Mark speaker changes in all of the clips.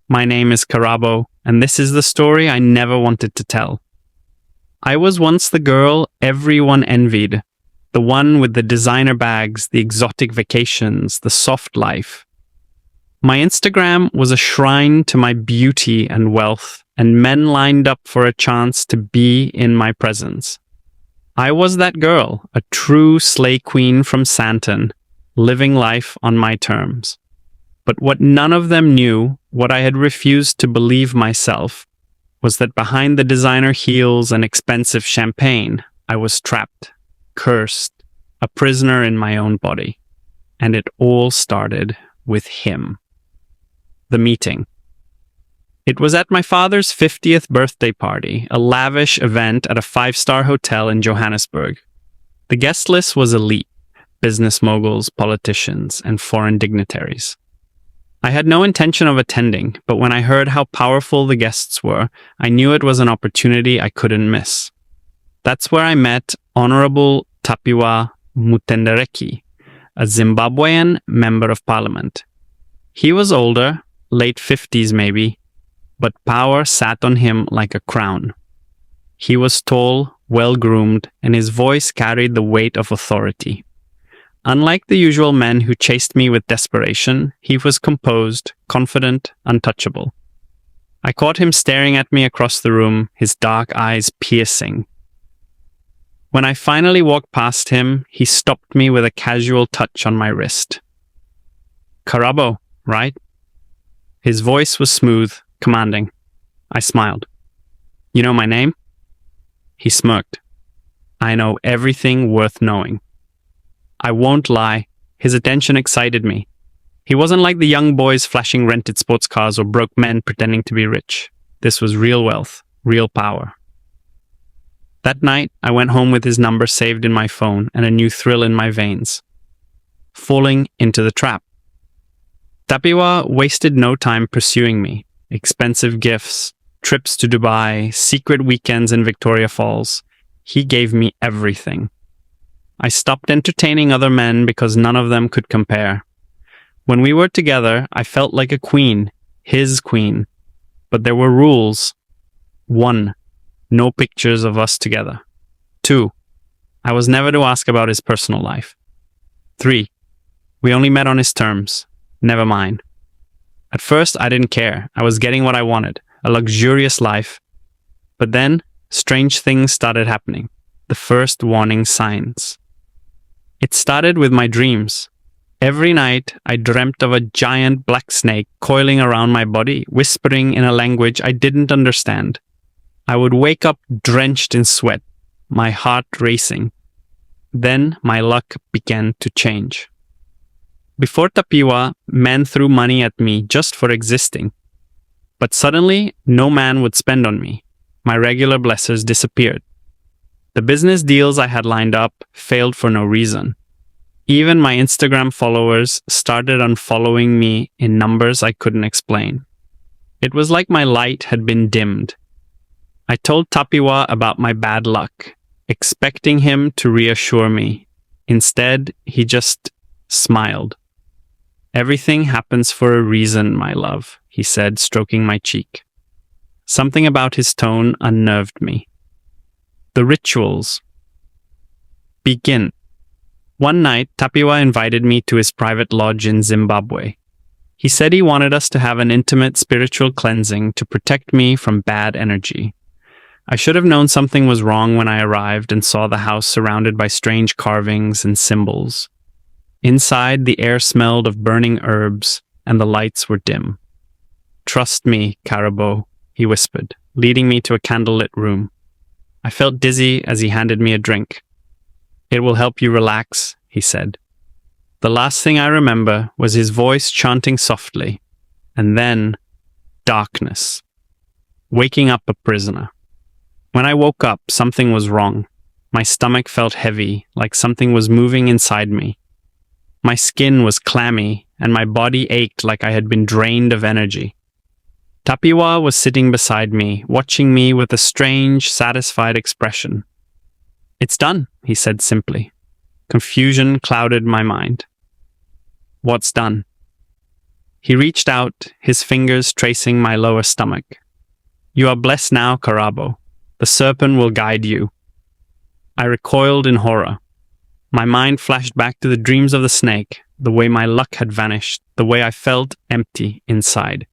Speaker 1: My name is Karabo, and this is the story I never wanted to tell. I was once the girl everyone envied, the one with the designer bags, the exotic vacations, the soft life. My Instagram was a shrine to my beauty and wealth, and men lined up for a chance to be in my presence. I was that girl, a true slay queen from Santon, living life on my terms. But what none of them knew, what I had refused to believe myself, was that behind the designer heels and expensive champagne, I was trapped, cursed, a prisoner in my own body. And it all started with him. The meeting. It was at my father's 50th birthday party, a lavish event at a 5-star hotel in Johannesburg. The guest list was elite, business moguls, politicians, and foreign dignitaries. I had no intention of attending, but when I heard how powerful the guests were, I knew it was an opportunity I couldn't miss. That's where I met Honorable Tapiwa Mutendereki, a Zimbabwean member of parliament. He was older, late 50s maybe, but power sat on him like a crown. He was tall, well-groomed, and his voice carried the weight of authority. Unlike the usual men who chased me with desperation, he was composed, confident, untouchable. I caught him staring at me across the room, his dark eyes piercing. When I finally walked past him, he stopped me with a casual touch on my wrist. "Karabo, right?" His voice was smooth, commanding. I smiled. "You know my name?" He smirked. "I know everything worth knowing." I won't lie, his attention excited me. He wasn't like the young boys flashing rented sports cars or broke men pretending to be rich. This was real wealth, real power. That night, I went home with his number saved in my phone and a new thrill in my veins. Falling into the trap. Tapiwa wasted no time pursuing me. Expensive gifts, trips to Dubai, secret weekends in Victoria Falls. He gave me everything. I stopped entertaining other men because none of them could compare. When we were together, I felt like a queen, his queen. But there were rules. 1. No pictures of us together. 2. I was never to ask about his personal life. 3. We only met on his terms, never mine. At first, I didn't care. I was getting what I wanted, a luxurious life. But then, strange things started happening. The first warning signs. It started with my dreams. Every night, I dreamt of a giant black snake coiling around my body, whispering in a language I didn't understand. I would wake up drenched in sweat, my heart racing. Then my luck began to change. Before Tapiwa, men threw money at me just for existing. But suddenly, no man would spend on me. My regular blessers disappeared. The business deals I had lined up failed for no reason. Even my Instagram followers started unfollowing me in numbers I couldn't explain. It was like my light had been dimmed. I told Tapiwa about my bad luck, expecting him to reassure me. Instead, he just smiled. "Everything happens for a reason, my love," he said, stroking my cheek. Something about his tone unnerved me. The rituals. Begin. One night, Tapiwa invited me to his private lodge in Zimbabwe. He said he wanted us to have an intimate spiritual cleansing to protect me from bad energy. I should have known something was wrong when I arrived and saw the house surrounded by strange carvings and symbols. Inside, the air smelled of burning herbs, and the lights were dim. "Trust me, Karabo," he whispered, leading me to a candlelit room. I felt dizzy as he handed me a drink. "It will help you relax," he said. The last thing I remember was his voice chanting softly, and then darkness. Waking up a prisoner. When I woke up, something was wrong. My stomach felt heavy, like something was moving inside me. My skin was clammy, and my body ached like I had been drained of energy. Tapiwa was sitting beside me, watching me with a strange, satisfied expression. "It's done," he said simply. Confusion clouded my mind. "What's done?" He reached out, his fingers tracing my lower stomach. You are blessed now, Karabo. The serpent will guide you. I recoiled in horror. My mind flashed back to the dreams of the snake, the way my luck had vanished, the way I felt empty inside.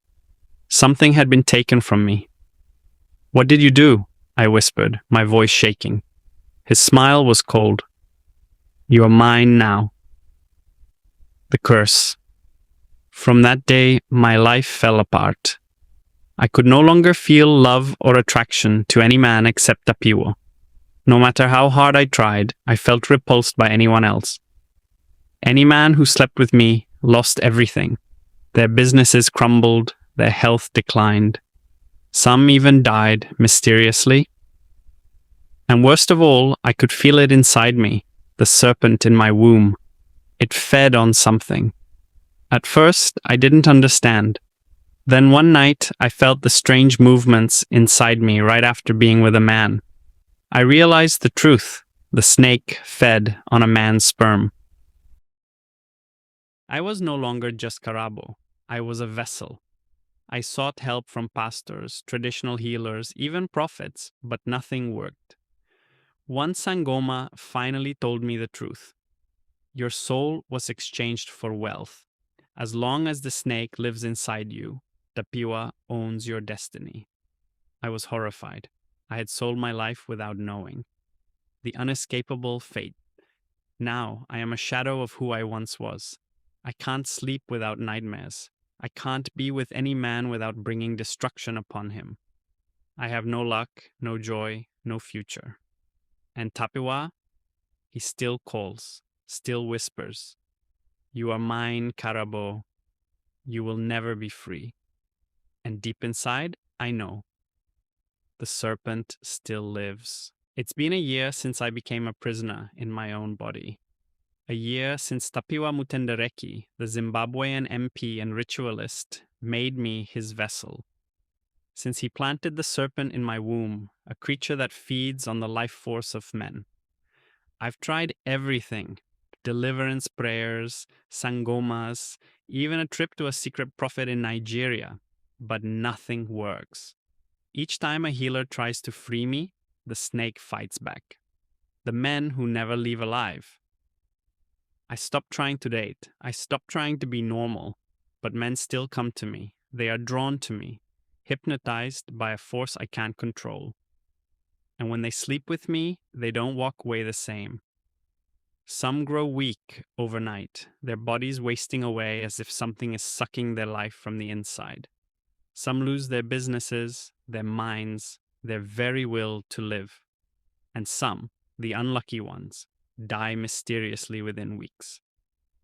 Speaker 1: Something had been taken from me. What did you do? I whispered, my voice shaking. His smile was cold. You are mine now. The curse. From that day, my life fell apart. I could no longer feel love or attraction to any man except Tapiwa. No matter how hard I tried, I felt repulsed by anyone else. Any man who slept with me lost everything. Their businesses crumbled, their health declined. Some even died mysteriously. And worst of all, I could feel it inside me, the serpent in my womb. It fed on something. At first, I didn't understand. Then one night, I felt the strange movements inside me right after being with a man. I realized the truth. The snake fed on a man's sperm. I was no longer just Karabo. I was a vessel. I sought help from pastors, traditional healers, even prophets, but nothing worked. One Sangoma finally told me the truth. Your soul was exchanged for wealth. As long as the snake lives inside you, Tapiwa owns your destiny. I was horrified. I had sold my life without knowing. The inescapable fate. Now I am a shadow of who I once was. I can't sleep without nightmares. I can't be with any man without bringing destruction upon him. I have no luck, no joy, no future. And Tapiwa, he still calls, still whispers, you are mine, Karabo. You will never be free. And deep inside, I know. The serpent still lives. It's been a year since I became a prisoner in my own body. A year since Tapiwa Mutendereki, the Zimbabwean MP and ritualist, made me his vessel. Since he planted the serpent in my womb, a creature that feeds on the life force of men. I've tried everything. Deliverance prayers, sangomas, even a trip to a secret prophet in Nigeria. But nothing works. Each time a healer tries to free me, the snake fights back. The men who never leave alive. I stopped trying to date. I stopped trying to be normal. But men still come to me. They are drawn to me, hypnotized by a force I can't control. And when they sleep with me, they don't walk away the same. Some grow weak overnight, their bodies wasting away as if something is sucking their life from the inside. Some lose their businesses, their minds, their very will to live. And some, the unlucky ones, die mysteriously within weeks.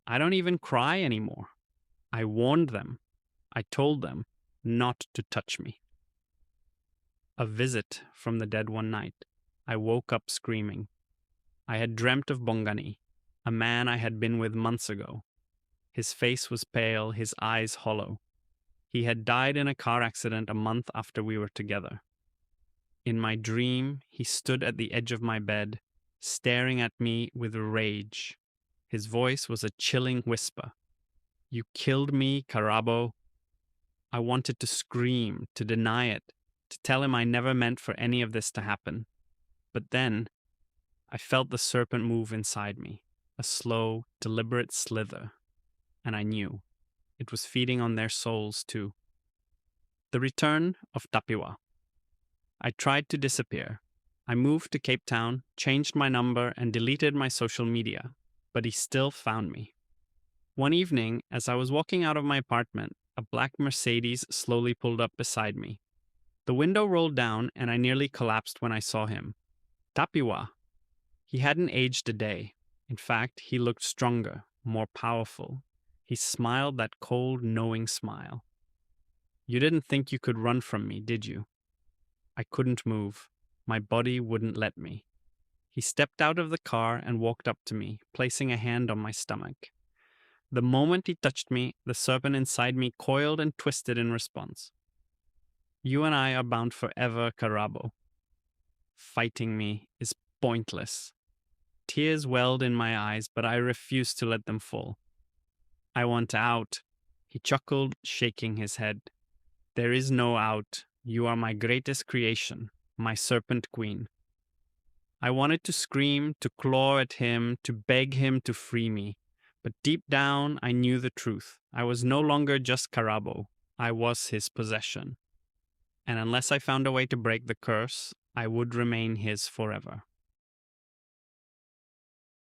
Speaker 1: I don't even cry anymore. I warned them. I told them not to touch me. A visit from the dead one night. I woke up screaming. I had dreamt of Bongani, a man I had been with months ago. His face was pale, his eyes hollow. He had died in a car accident a month after we were together. In my dream, he stood at the edge of my bed, staring at me with rage. His voice was a chilling whisper. You killed me, Karabo. I wanted to scream, to deny it, to tell him I never meant for any of this to happen. But then, I felt the serpent move inside me, a slow, deliberate slither, and I knew it was feeding on their souls too. The return of Tapiwa. I tried to disappear. I moved to Cape Town, changed my number, and deleted my social media, but he still found me. One evening, as I was walking out of my apartment, a black Mercedes slowly pulled up beside me. The window rolled down, and I nearly collapsed when I saw him. Tapiwa. He hadn't aged a day. In fact, he looked stronger, more powerful. He smiled that cold, knowing smile. You didn't think you could run from me, did you? I couldn't move. My body wouldn't let me. He stepped out of the car and walked up to me, placing a hand on my stomach. The moment he touched me, the serpent inside me coiled and twisted in response. You and I are bound forever, Karabo. Fighting me is pointless. Tears welled in my eyes, but I refused to let them fall. I want out. He chuckled, shaking his head. There is no out. You are my greatest creation, my serpent queen. I wanted to scream, to claw at him, to beg him to free me. But deep down, I knew the truth. I was no longer just Karabo. I was his possession. And unless I found a way to break the curse, I would remain his forever.